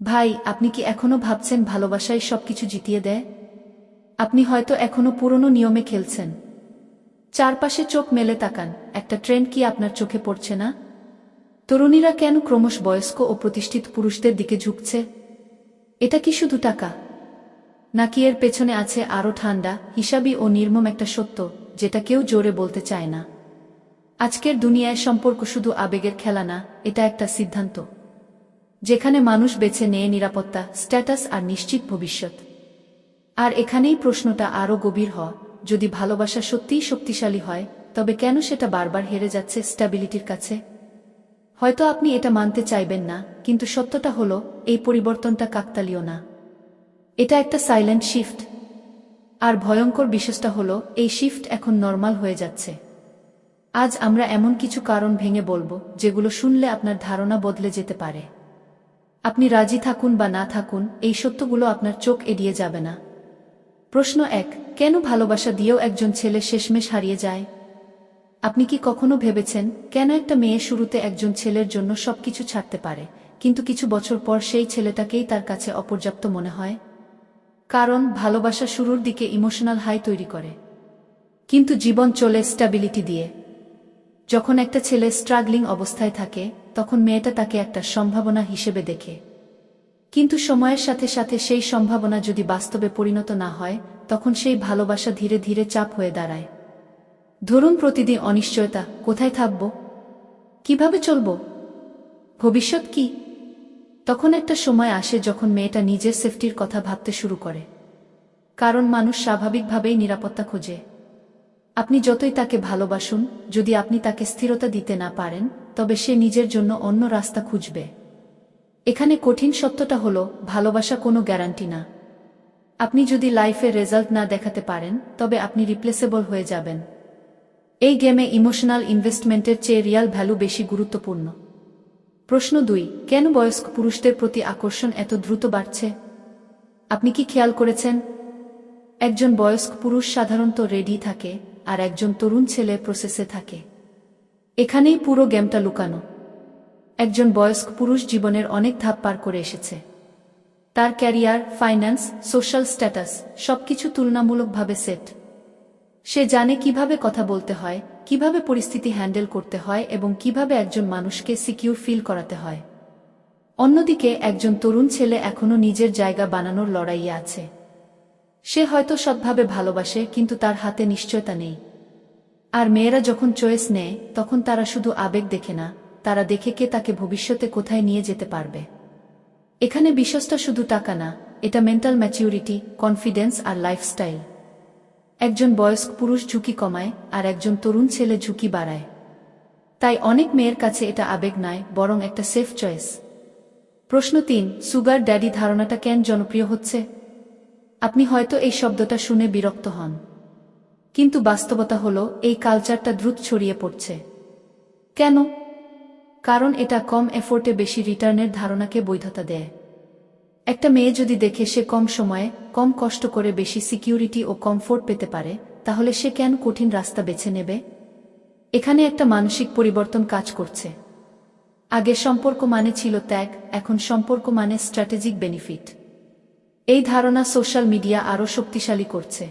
ভাই, আপনি কি এখনো ভাবছেন ভালোবাসাই সবকিছু জিতিয়ে দেয়? আপনি হয়তো এখনো পুরনো নিয়মে খেলছেন। চারপাশে চোখ মেলে তাকান, একটা ট্রেন্ড কি আপনার চোখে পড়ছে না? তরুণীরা কেন ক্রমশ বয়স্ক ও প্রতিষ্ঠিত পুরুষদের দিকে ঝুঁকছে? এটা কি শুধু টাকা, নাকি এর পেছনে আছে আরও ঠান্ডা, হিসাবি ও নির্মম একটা সত্য, যেটা কেউ জোরে বলতে চায় না? আজকের দুনিয়ায় সম্পর্ক শুধু আবেগের খেলা না, এটা একটা সিদ্ধান্ত, যেখানে মানুষ বেছে নেয় নিরাপত্তা, স্ট্যাটাস আর নিশ্চিত ভবিষ্যৎ। আর এখানেই প্রশ্নটা আরও গভীর হয়, যদি ভালোবাসা সত্যিই শক্তিশালী হয়, তবে কেন সেটা বারবার হেরে যাচ্ছে স্ট্যাবিলিটির কাছে? হয়তো আপনি এটা মানতে চাইবেন না, কিন্তু সত্যটা হলো, এই পরিবর্তনটা কাকতালীয় না। এটা একটা সাইলেন্ট শিফট। আর ভয়ঙ্কর বিষয়টা হলো, এই শিফট এখন নরমাল হয়ে যাচ্ছে। আজ আমরা এমন কিছু কারণ ভেঙে বলবো, যেগুলো শুনলে আপনার ধারণা বদলে যেতে পারে। আপনি রাজি থাকুন বা না থাকুন, এই সত্যগুলো আপনার চোখ এড়িয়ে যাবে না। প্রশ্ন ১, কেন ভালোবাসা দিয়েও একজন ছেলে শেষমেশ হারিয়ে যায়? আপনি কি কখনো ভেবেছেন, কেন একটা মেয়ে শুরুতে একজন ছেলের জন্য সবকিছু ছাড়তে পারে, কিন্তু কিছু বছর পর সেই ছেলেটাকেই তার কাছে অপর্যাপ্ত মনে হয়? কারণ ভালোবাসা শুরুর দিকে ইমোশনাল হাই তৈরি করে, কিন্তু জীবন চলে স্ট্যাবিলিটি দিয়ে। যখন একটা ছেলে স্ট্রাগলিং অবস্থায় থাকে, তখন মেয়েটা তাকে একটা সম্ভাবনা হিসেবে দেখে। কিন্তু সময়ের সাথে সাথে সেই সম্ভাবনা যদি বাস্তবে পরিণত না হয়, তখন সেই ভালোবাসা ধীরে ধীরে চাপ হয়ে দাঁড়ায়। ধরুন প্রতিদিন অনিশ্চয়তা, কোথায় থাকব, কিভাবে চলব, ভবিষ্যৎ কি? তখন একটা সময় আসে যখন মেয়েটা নিজের সেফটির কথা ভাবতে শুরু করে। কারণ মানুষ স্বাভাবিকভাবেই নিরাপত্তা খোঁজে। আপনি যতই তাকে ভালোবাসুন, যদি আপনি তাকে স্থিরতা দিতে না পারেন, তবে সে নিজের জন্য অন্য রাস্তা খুঁজবে। এখানে কঠিন সত্যটা হলো, ভালোবাসা কোনো গ্যারান্টি না। আপনি যদি লাইফে রেজাল্ট না দেখাতে পারেন, তবে আপনি রিপ্লেসেবল হয়ে যাবেন। এই গেমে ইমোশনাল ইনভেস্টমেন্টের চেয়ে রিয়াল ভ্যালু বেশি গুরুত্বপূর্ণ। প্রশ্ন ২, কেন বয়স্ক পুরুষদের প্রতি আকর্ষণ এত দ্রুত বাড়ছে? আপনি কি খেয়াল করেছেন, একজন বয়স্ক পুরুষ সাধারণত রেডি থাকে, আর একজন তরুণ ছেলে প্রসেসে থাকে। এখানেই পুরো গেমটা লুকানো। একজন বয়স্ক পুরুষ জীবনের অনেক ধাপ পার করে এসেছে। তার ক্যারিয়ার, ফাইন্যান্স, সোশ্যাল স্ট্যাটাস সবকিছু তুলনামূলকভাবে সেট। সে জানে কিভাবে কথা বলতে হয়, কিভাবে পরিস্থিতি হ্যান্ডেল করতে হয় এবং কিভাবে একজন মানুষকে সিকিউর ফিল করাতে হয়। অন্যদিকে একজন তরুণ ছেলে এখনও নিজের জায়গা বানানোর লড়াইয়ে আছে। সে হয়তো সৎভাবে ভালোবাসে, কিন্তু তার হাতে নিশ্চয়তা নেই। আর মেয়েরা যখন চয়েস নেয়, তখন তারা শুধু আবেগ দেখে না, তারা দেখে কে তাকে ভবিষ্যতে কোথায় নিয়ে যেতে পারবে। এখানে বিষয়টা শুধু টাকা না, এটা মেন্টাল ম্যাচিউরিটি, কনফিডেন্স আর লাইফস্টাইল। একজন বয়স্ক পুরুষ ঝুঁকি কমায়, আর একজন তরুণ ছেলে ঝুঁকি বাড়ায়। তাই অনেক মেয়ের কাছে এটা আবেগ নয়, বরং একটা সেফ চয়েস। প্রশ্ন ৩, সুগার ড্যাডি ধারণাটা কেন জনপ্রিয় হচ্ছে? আপনি হয়তো এই শব্দটা শুনে বিরক্ত হন, কিন্তু বাস্তবতা হলো, এই কালচারটা দ্রুত ছড়িয়ে পড়ছে। কেন? কারণ এটা কম এফোর্টে বেশি রিটার্নের ধারণাকে বৈধতা দেয়। একটা মেয়ে যদি দেখে সে কম সময়ে, কম কষ্ট করে বেশি সিকিউরিটি ও কমফোর্ট পেতে পারে, তাহলে সে কেন কঠিন রাস্তা বেছে নেবে? এখানে একটা মানসিক পরিবর্তন কাজ করছে। আগে সম্পর্ক মানে ছিল ত্যাগ, এখন সম্পর্ক মানে স্ট্র্যাটেজিক বেনিফিট। এই ধারণা সোশ্যাল মিডিয়া আরও শক্তিশালী করছে।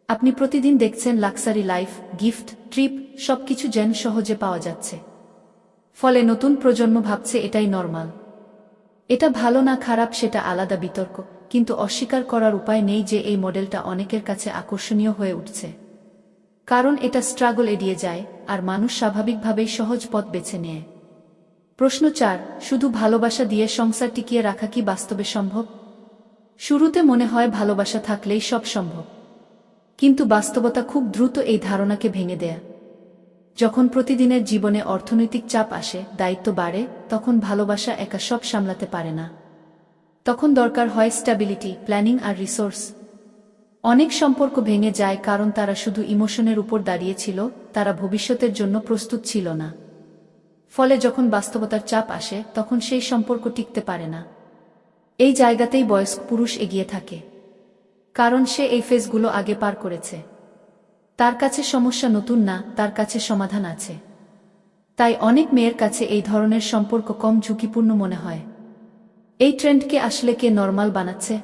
আপনি প্রতিদিন দেখছেন লাক্সারি লাইফ, গিফট, ট্রিপ, সবকিছু যেন সহজে পাওয়া যাচ্ছে। ফলে নতুন প্রজন্ম ভাবছে এটাই নরমাল। এটা ভালো না খারাপ সেটা আলাদা বিতর্ক, কিন্তু অস্বীকার করার উপায় নেই যে এই মডেলটা অনেকের কাছে আকর্ষণীয় হয়ে উঠছে। কারণ এটা স্ট্রাগল এড়িয়ে যায়, আর মানুষ স্বাভাবিকভাবেই সহজ পথ বেছে নেয়। প্রশ্ন ৪, শুধু ভালোবাসা দিয়ে সংসার টিকিয়ে রাখা কি বাস্তবে সম্ভব? শুরুতে মনে হয় ভালোবাসা থাকলেই সব সম্ভব। কিন্তু বাস্তবতা খুব দ্রুত এই ধারণাকে ভেঙে দেয়। যখন প্রতিদিনের জীবনে অর্থনৈতিক চাপ আসে, দায়িত্ব বাড়ে, তখন ভালোবাসা একা সব সামলাতে পারে না। তখন দরকার হয় স্ট্যাবিলিটি, প্ল্যানিং আর রিসোর্স। অনেক সম্পর্ক ভেঙে যায় কারণ তারা শুধু ইমোশনের উপর দাঁড়িয়েছিল, তারা ভবিষ্যতের জন্য প্রস্তুত ছিল না। ফলে যখন বাস্তবতার চাপ আসে, তখন সেই সম্পর্ক টিকতে পারে না। এই জায়গাতেই বয়স্ক পুরুষ এগিয়ে থাকে। কারণ সে এই ফেজগুলো আগে পার করেছে। তার কাছে সমস্যা নতুন না, তার কাছে সমাধান আছে। তাই অনেক মেয়ের কাছে এই ধরনের সম্পর্ক কম ঝুঁকিপূর্ণ মনে হয়। এই ট্রেন্ডকে আসলে কে নরমাল বানাচ্ছে?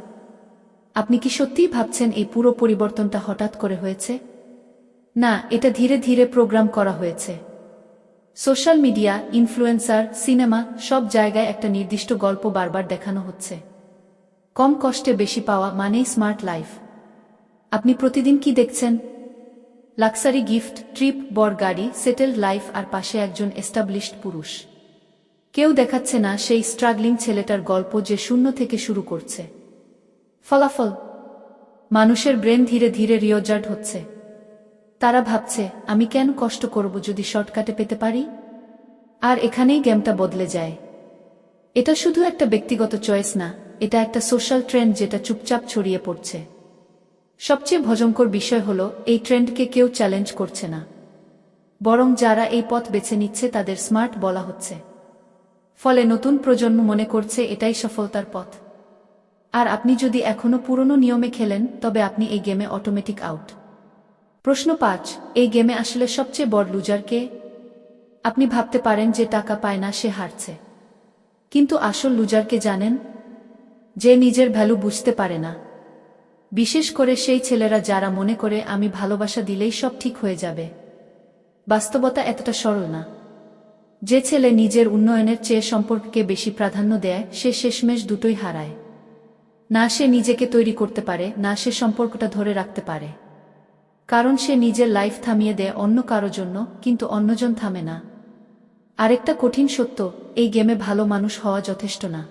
আপনি কি সত্যিই ভাবছেন এই পুরো পরিবর্তনটা হঠাৎ করে হয়েছে? না, এটা ধীরে ধীরে প্রোগ্রাম করা হয়েছে। সোশ্যাল মিডিয়া, ইনফ্লুয়েন্সার, সিনেমা সব জায়গায় একটা নির্দিষ্ট গল্প বারবার দেখানো হচ্ছে। কম কষ্টে বেশি পাওয়া মানেই স্মার্ট লাইফ। আপনি প্রতিদিন কি দেখছেন? লাক্সারি গিফট, ট্রিপ, বড় গাড়ি, সেটেলড লাইফ, আর পাশে একজন এস্টাবলিশড পুরুষ। কেউ দেখাচ্ছে না সেই স্ট্রাগলিং ছেলেটার গল্প যে শূন্য থেকে শুরু করছে। ফলাফল, মানুষের ব্রেন ধীরে ধীরে রিওজার্ড হচ্ছে। তারা ভাবছে, আমি কেন কষ্ট করব যদি শর্টকাটে পেতে পারি? আর এখানেই গেমটা বদলে যায়। এটা শুধু একটা ব্যক্তিগত চয়েস না, এটা একটা সোশ্যাল ট্রেন্ড যেটা চুপচাপ ছড়িয়ে পড়ছে। সবচেয়ে ভয়ঙ্কর বিষয় হলো, এই ট্রেন্ডকে কেউ চ্যালেঞ্জ করছে না, বরং যারা এই পথ বেছে নিচ্ছে তাদের স্মার্ট বলা হচ্ছে। ফলে নতুন প্রজন্ম মনে করছে এটাই সফলতার পথ। আর আপনি যদি এখনো পুরনো নিয়মে খেলেন, তবে আপনি এই গেমে অটোমেটিক আউট। প্রশ্ন ৫, এই গেমে আসলে সবচেয়ে বড় লুজার কে? আপনি ভাবতে পারেন যে টাকা পায় না সে হারছে, কিন্তু আসল লুজারকে জানেন? যে নিজের ভ্যালু বুঝতে পারে না। বিশেষ করে সেই ছেলেরা যারা মনে করে আমি ভালোবাসা দিলেই সব ঠিক হয়ে যাবে। বাস্তবতা এতটা সরল না। যে ছেলে নিজের উন্নয়নের চেয়ে সম্পর্ককে বেশি প্রাধান্য দেয়, সে শেষমেশ দুটোই হারায়। না সে নিজেকে তৈরি করতে পারে, না সে সম্পর্কটা ধরে রাখতে পারে। কারণ সে নিজের লাইফ থামিয়ে দেয় অন্য কারো জন্য, কিন্তু অন্যজন থামে না। আরেকটা কঠিন সত্য, এই গেমে ভালো মানুষ হওয়া যথেষ্ট না।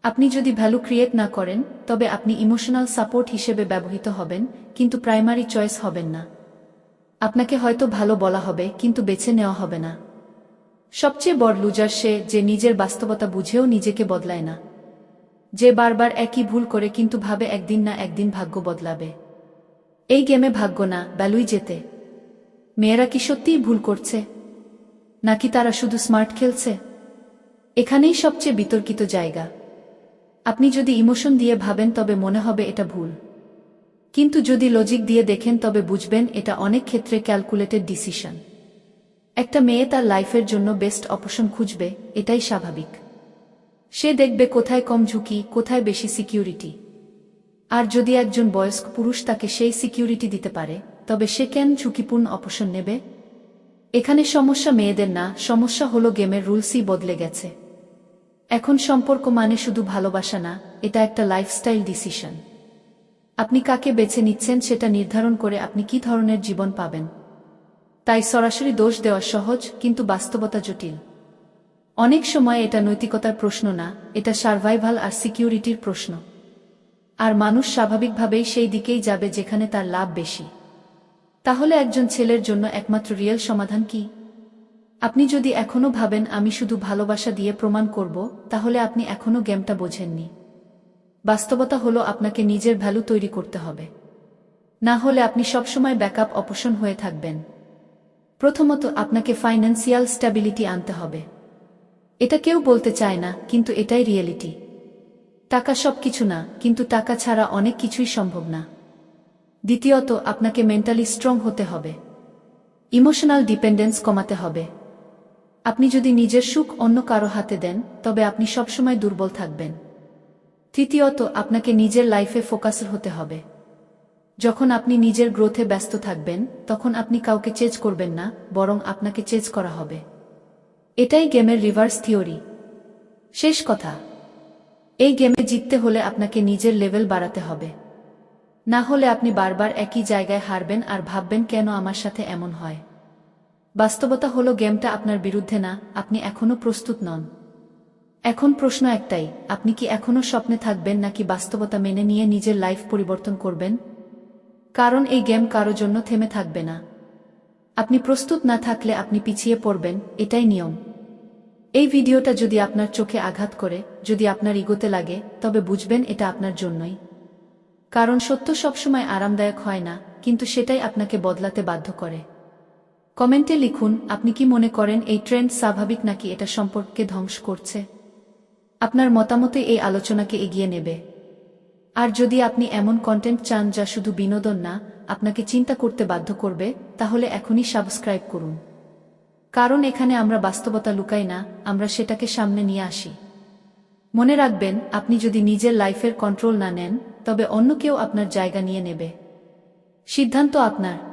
আপনি যদি ভ্যালু ক্রিয়েট না করেন, তবে আপনি ইমোশনাল সাপোর্ট হিসেবে ব্যবহৃত হবেন, কিন্তু প্রাইমারি চয়েস হবেন না। আপনাকে হয়তো ভালো বলা হবে, কিন্তু বেছে নেওয়া হবে না। সবচেয়ে বড় লুজার সে যে নিজের বাস্তবতা বুঝেও নিজেকে বদলায় না। যে বারবার একই ভুল করে কিন্তু ভাবে একদিন না একদিন ভাগ্য বদলাবে। এই গেমে ভাগ্য না, ভ্যালুই জেতে। মেয়েরা কি সত্যিই ভুল করছে, নাকি তারা শুধু স্মার্ট খেলছে? এখানেই সবচেয়ে বিতর্কিত জায়গা। আপনি যদি ইমোশন দিয়ে ভাবেন তবে মনে হবে এটা ভুল, কিন্তু যদি লজিক দিয়ে দেখেন তবে বুঝবেন এটা অনেক ক্ষেত্রে ক্যালকুলেটেড ডিসিশন। একটা মেয়ে তার লাইফের জন্য বেস্ট অপশন খুঁজবে, এটাই স্বাভাবিক। সে দেখবে কোথায় কম ঝুঁকি, কোথায় বেশি সিকিউরিটি। আর যদি একজন বয়স্ক পুরুষ তাকে সেই সিকিউরিটি দিতে পারে, তবে সে কেন ঝুঁকিপূর্ণ অপশন নেবে? এখানে সমস্যা মেয়েদের না, সমস্যা হলো গেমের রুলসই বদলে গেছে। এখন সম্পর্ক মানে শুধু ভালোবাসা না, এটা একটা লাইফস্টাইল ডিসিশন। আপনি কাকে বেছে নিচ্ছেন সেটা নির্ধারণ করে আপনি কি ধরনের জীবন পাবেন। তাই সরাসরি দোষ দেওয়া সহজ, কিন্তু বাস্তবতা জটিল। অনেক সময় এটা নৈতিকতার প্রশ্ন না, এটা সার্ভাইভাল আর সিকিউরিটির প্রশ্ন। আর মানুষ স্বাভাবিকভাবেই সেই দিকেই যাবে যেখানে তার লাভ বেশি। তাহলে একজন ছেলের জন্য একমাত্র রিয়েল সমাধান কি? আপনি যদি এখনো ভাবেন আমি শুধু ভালোবাসা দিয়ে প্রমাণ করব, তাহলে আপনি এখনো গেমটা বোঝেননি। বাস্তবতা হলো আপনাকে নিজের ভ্যালু তৈরি করতে হবে, না হলে আপনি সবসময় ব্যাকআপ অপশন হয়ে থাকবেন। প্রথমত, আপনাকে ফাইন্যান্সিয়াল স্ট্যাবিলিটি আনতে হবে। এটা কেউ বলতে চায় না, কিন্তু এটাই রিয়েলিটি। টাকা সবকিছু না, কিন্তু টাকা ছাড়া অনেক কিছুই সম্ভব না। দ্বিতীয়ত, আপনাকে মেন্টালি স্ট্রং হতে হবে। ইমোশনাল ডিপেন্ডেন্স কমাতে হবে। আপনি যদি নিজের সুখ অন্য কারো হাতে দেন, তবে আপনি সবসময় দুর্বল থাকবেন। তৃতীয়ত, আপনাকে নিজের লাইফে ফোকাস হতে হবে। যখন আপনি নিজের গ্রোথে ব্যস্ত থাকবেন, তখন আপনি কাউকে চেজ করবেন না, বরং আপনাকে চেজ করা হবে। এটাই গেমের রিভার্স থিওরি। শেষ কথা, এই গেমে জিততে হলে আপনাকে নিজের লেভেল বাড়াতে হবে। না হলে আপনি বারবার একই জায়গায় হারবেন আর ভাববেন কেন আমার সাথে এমন হয়। বাস্তবতা হলো গেমটা আপনার বিরুদ্ধে না, আপনি এখনো প্রস্তুত নন। এখন প্রশ্ন একটাই, আপনি কি এখনো স্বপ্নে থাকবেন নাকি বাস্তবতা মেনে নিয়ে নিজের লাইফ পরিবর্তন করবেন? কারণ এই গেম কারো জন্য থেমে থাকবে না। আপনি প্রস্তুত না থাকলে আপনি পিছিয়ে পড়বেন, এটাই নিয়ম। এই ভিডিওটা যদি আপনার চোখে আঘাত করে, যদি আপনার ইগোতে লাগে, তবে বুঝবেন এটা আপনার জন্যই। কারণ সত্য সবসময় আরামদায়ক হয় না, কিন্তু সেটাই আপনাকে বদলাতে বাধ্য করে। কমেন্টে লিখুন, আপনি কি মনে করেন এই ট্রেন্ড স্বাভাবিক নাকি এটা সম্পর্ককে ধ্বংস করছে? আপনার মতামতই এই আলোচনাকে এগিয়ে নেবে। আর যদি আপনি এমন কন্টেন্ট চান যা শুধু বিনোদন না, আপনাকে চিন্তা করতে বাধ্য করবে, তাহলে এখনই সাবস্ক্রাইব করুন। কারণ এখানে আমরা বাস্তবতা লুকাই না, আমরা সেটাকে সামনে নিয়ে আসি। মনে রাখবেন, আপনি যদি নিজের লাইফের কন্ট্রোল না নেন, তবে অন্য কেউ আপনার জায়গা নিয়ে নেবে। সিদ্ধান্ত আপনার।